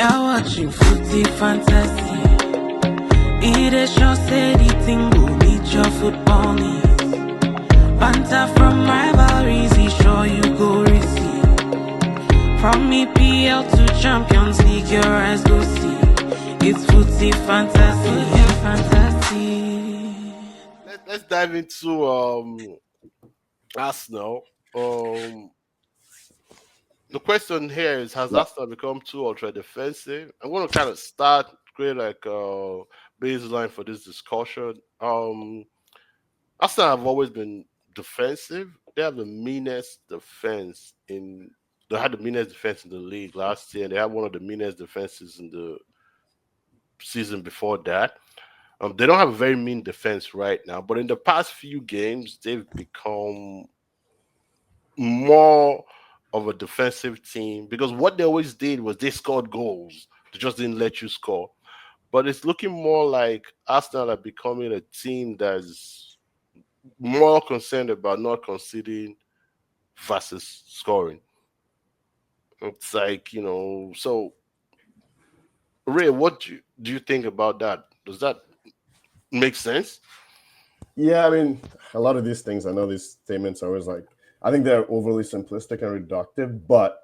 watching footy fantasy. Idris said eating will meet your football needs. Banter from rivalries, he sure you go receive. From EPL to Champions League, your eyes go see. It's footy fantasy, fantasy. Let's dive into Arsenal. The question here is: has Arsenal become too ultra defensive? I'm going to kind of start create like a baseline for this discussion. Arsenal have always been defensive. They have the meanest defense in. They had the meanest defense in the league last year. They had one of the meanest defenses in the season before that. They don't have a very mean defense right now, but in the past few games, they've become more of a defensive team because what they always did was they scored goals. They just didn't let you score. But it's looking more like Arsenal are becoming a team that's more concerned about not conceding versus scoring. It's like, so Ray, what do you think about that? Does that make sense? Yeah, I mean, a lot of these things, I know these statements are always like, I think they're overly simplistic and reductive. But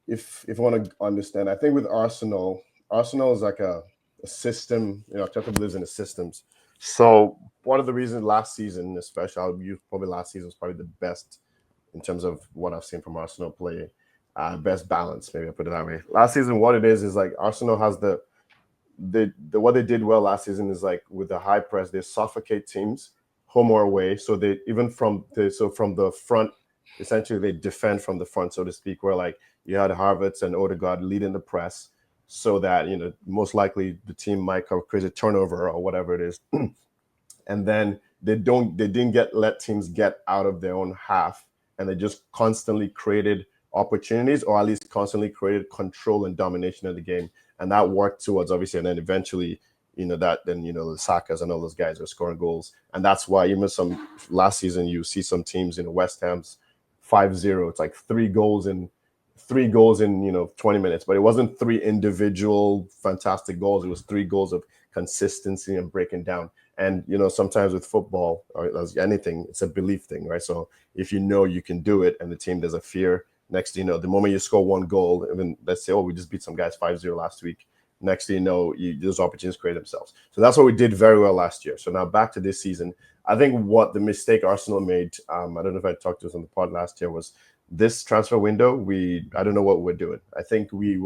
if you want to understand, I think with Arsenal is like a system. Arteta believes in the systems. So one of the reasons last season, especially, I'll use probably last season was probably the best in terms of what I've seen from Arsenal play. Best balance, maybe I put it that way. Last season, what it is like Arsenal has the what they did well last season is like with the high press, they suffocate teams home or away. So they even from the front, essentially they defend from the front, so to speak. Where like you had Havertz and Odegaard leading the press, so that most likely the team might create a turnover or whatever it is, and then they didn't let teams get out of their own half, and they just constantly created opportunities, or at least constantly created control and domination of the game, and that worked towards obviously, and then eventually, the Sakas and all those guys are scoring goals, and that's why even some last season you see some teams, West Ham's 5-0, it's like three goals in 20 minutes, but it wasn't three individual fantastic goals. It was three goals of consistency and breaking down. And sometimes with football or anything, it's a belief thing, right? So if you can do it, and the team, there's a fear. Next thing the moment you score one goal, even let's say, oh, we just beat some guys 5-0 last week. Next thing those opportunities create themselves. So that's what we did very well last year. So now back to this season. I think what the mistake Arsenal made, I don't know if I talked to us on the pod last year, was this transfer window. I don't know what we're doing. I think we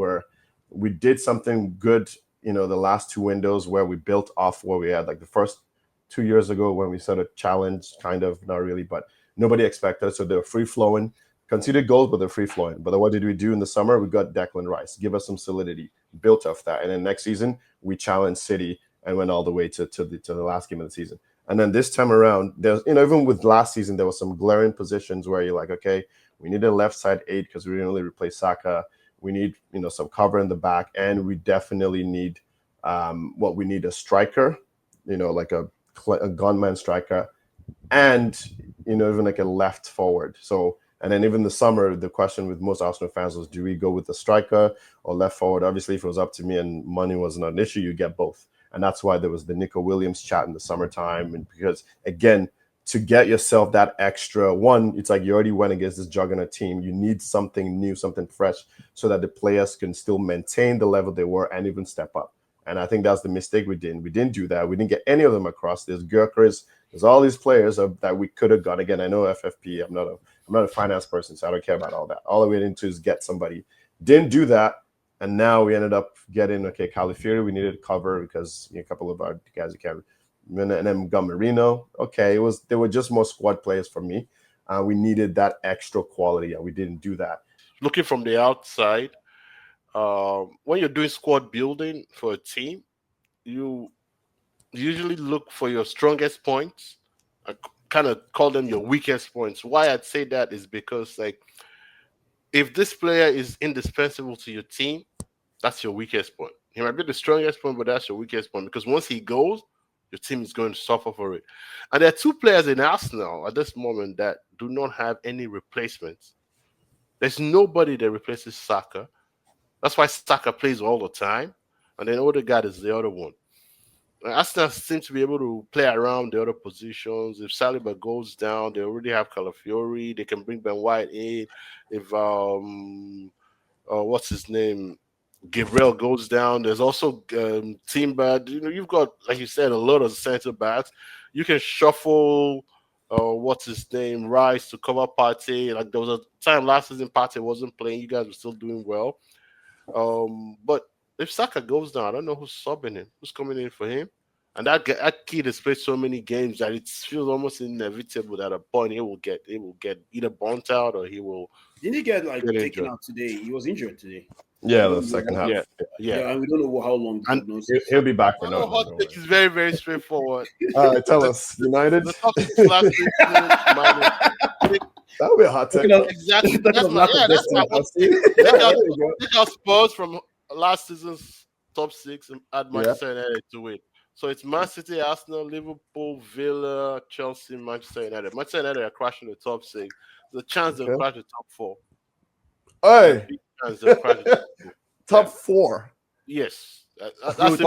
did something good, the last two windows where we built off where we had, like the first 2 years ago when we sort of challenged, kind of, not really, but nobody expected. So they were free flowing, conceded goals, but they're free flowing. But then what did we do in the summer? We got Declan Rice, give us some solidity, built off that. And then next season, we challenged City and went all the way to the last game of the season. And then this time around, there's, even with last season, there was some glaring positions where you're like, okay, we need a left side 8 because we didn't really replace Saka. We need, some cover in the back, and we definitely need we need a striker, like a gunman striker, and even like a left forward. So, and then even the summer, the question with most Arsenal fans was, do we go with the striker or left forward? Obviously, if it was up to me and money was not an issue, you get both. And that's why there was the Nico Williams chat in the summertime. And because, again, to get yourself that extra one, it's like you already went against this juggernaut team. You need something new, something fresh, so that the players can still maintain the level they were and even step up. And I think that's the mistake we did. We didn't do that. We didn't get any of them across. There's Gurkers, there's all these players that we could have got. Again, I know FFP. I'm not a finance person, so I don't care about all that. All we need to is get somebody. Didn't do that. And now we ended up getting, Calafiori, we needed to cover because a couple of our guys who can, and then got Marino. Okay, they were just more squad players for me. We needed that extra quality, and we didn't do that. Looking from the outside, when you're doing squad building for a team, you usually look for your strongest points. I kind of call them your weakest points. Why I'd say that is because, like, if this player is indispensable to your team, that's your weakest point. He might be the strongest point, but that's your weakest point because once he goes, your team is going to suffer for it. And there are two players in Arsenal at this moment that do not have any replacements. There's nobody that replaces Saka, That's why Saka plays all the time, and then Odegaard is the other one. Arsenal seems to be able to play around the other positions. If Saliba goes down, they already have Calafiori. They can bring Ben White in. If what's his name, Gabriel goes down, there's also Timber. You've got, like you said, a lot of center backs. You can shuffle. What's his name, Rice to cover Partey. Like there was a time last season Partey wasn't playing. You guys were still doing well. But if Saka goes down, I don't know who's subbing him, who's coming in for him. And that kid has played so many games that it feels almost inevitable that at a point he will get either burnt out or he will. Didn't he get get taken injured. out today? He was injured today. Yeah, the second half. Yeah. And we don't know how long. And He'll be back for My now. hot take is very, very straightforward. Tell us, United. The top six last season minus That'll be a hot take. exactly. That's my hot take. Take out Spurs from last season's top six and add Manchester United to it. So it's Man City, Arsenal, Liverpool, Villa, Chelsea, Manchester United. Manchester United are crashing the top six. There's a chance they'll crash the top four. Hey, Big chance they'll crash the top four. Yes. That's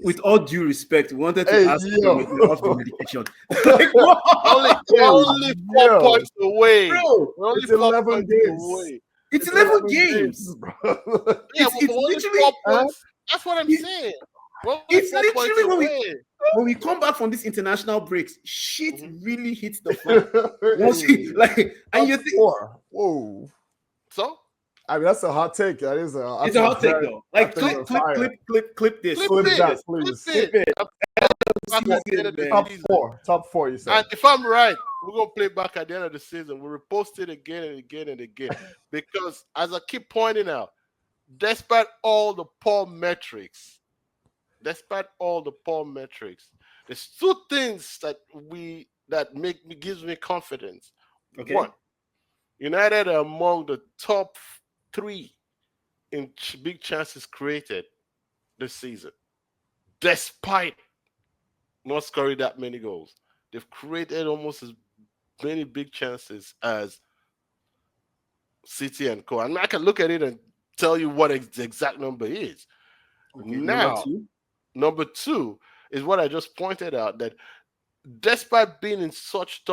with all due respect, we wanted to ask him off the medication. only 4 points away. Bro, We're only it's 11 11 games games. away. It's 11 games. bro. Yeah, It's literally 4 points. That's what I'm saying. It's We're only 4 points literally away. when we come back from these international breaks, shit really hits the fan. And you think four. Whoa. So I mean, that's a hot take. That is a. it's a hot take though. Like clip clip this. Clip that, please. Flip it. Back at the end of the season. Top four. You said. And if I'm right, we're gonna play back at the end of the season. We'll repost it again and again and again. Because as I keep pointing out, despite all the poor metrics, there's two things that gives me confidence. Okay. One, United are among the top 3 in big chances created this season, despite not scoring that many goals. They've created almost as many big chances as City and Co. And I can look at it and tell you what the exact number is. Okay, Now, number two is what I just pointed out, that despite being in such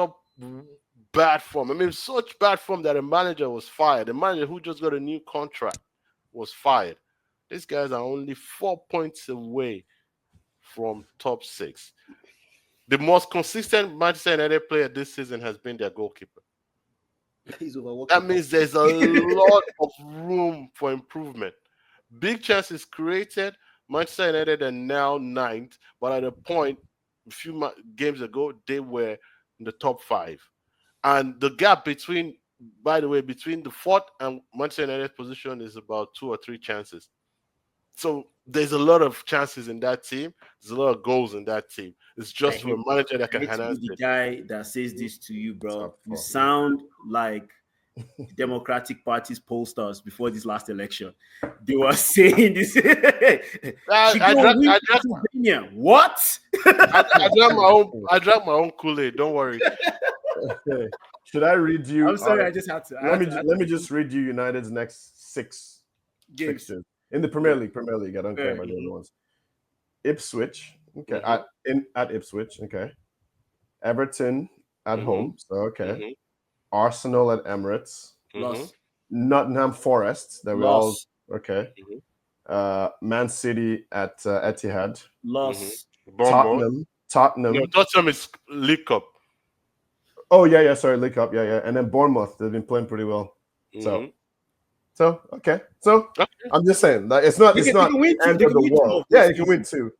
bad form, such bad form that a manager was fired, the manager who just got a new contract was fired. These guys are only 4 points away from top 6. The most consistent Manchester United player this season has been their goalkeeper. That means there's a lot of room for improvement. Big chances created. Manchester United are now 9th, but at a point a few games ago, they were in the top 5. And the gap between the 4th and Manchester United position is about 2 or 3 chances. So there's a lot of chances in that team. There's a lot of goals in that team. It's just for a manager that can handle it. The guy that says this to you, bro, you sound like the Democratic Party's pollsters before this last election. They were saying this. What? I drank my own Kool-Aid. Don't worry. Okay. Should I read you? I'm sorry, I just had to. Let me just read you United's next 6 games fixtures in the Premier League. I don't care about the other ones. Ipswich, okay, at Ipswich, okay. Everton at home, so okay. Arsenal at Emirates, loss. Nottingham Forest, that we all okay. Man City at Etihad, loss. Tottenham. No, Tottenham is League Cup. Oh yeah, sorry, League Cup, yeah, and then Bournemouth, they've been playing pretty well. So okay. I'm just saying that it's not end of the world. Yeah, you can win 2.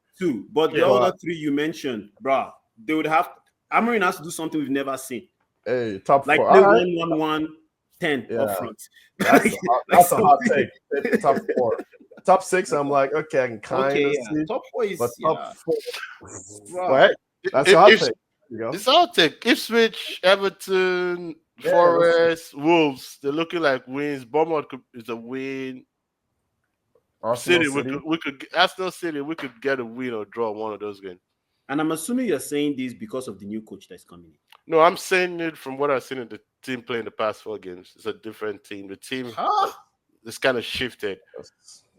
But the other 3 you mentioned, bro, they would have. Amorim has to do something we've never seen. Hey, top 4. Like play 1-1-1, 10 up front. That's a hot take. Top 4. Top 6, I'm like, okay, I can kind of see. Top 4 is top 4. Right? That's a hot take. It's a hot take. Ipswich, Everton, Forest, Wolves, they're looking like wins. Bournemouth is a win. Arsenal City. Arsenal City, we could get a win or draw one of those games. And I'm assuming you're saying this because of the new coach that's coming in. No, I'm saying it from what I've seen in the team playing the past 4 games. It's a different team. The team, it's kind of shifted.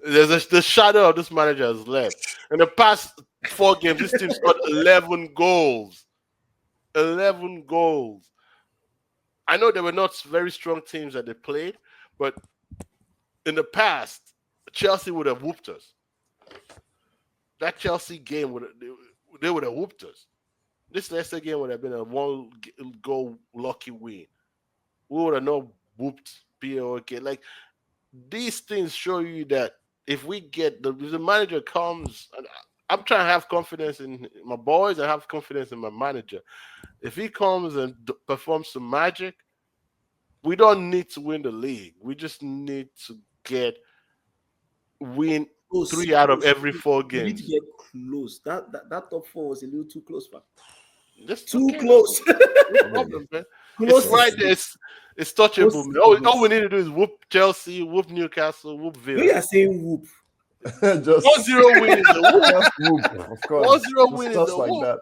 The shadow of this manager has left. In the past 4 games, this team scored 11 goals. 11 goals. I know they were not very strong teams that they played, but in the past, Chelsea would have whooped us. That Chelsea game they would have whooped us. This Leicester game would have been a 1-goal lucky win. We would have not whooped POK. Like, these things show you that if we get the manager comes, and I'm trying to have confidence in my boys and have confidence in my manager. If he comes and performs some magic, we don't need to win the league. We just need to win 3 out of every 4 games. We need to get close. That top 4 was a little too close, man. Just too close. No problem, man. It's right there. It's touchable. All we need to do is whoop Chelsea, whoop Newcastle, whoop Villa. We are saying whoop. Just 1-0 win is a whoop. whoop, of course. 1-0 win is a like whoop. that.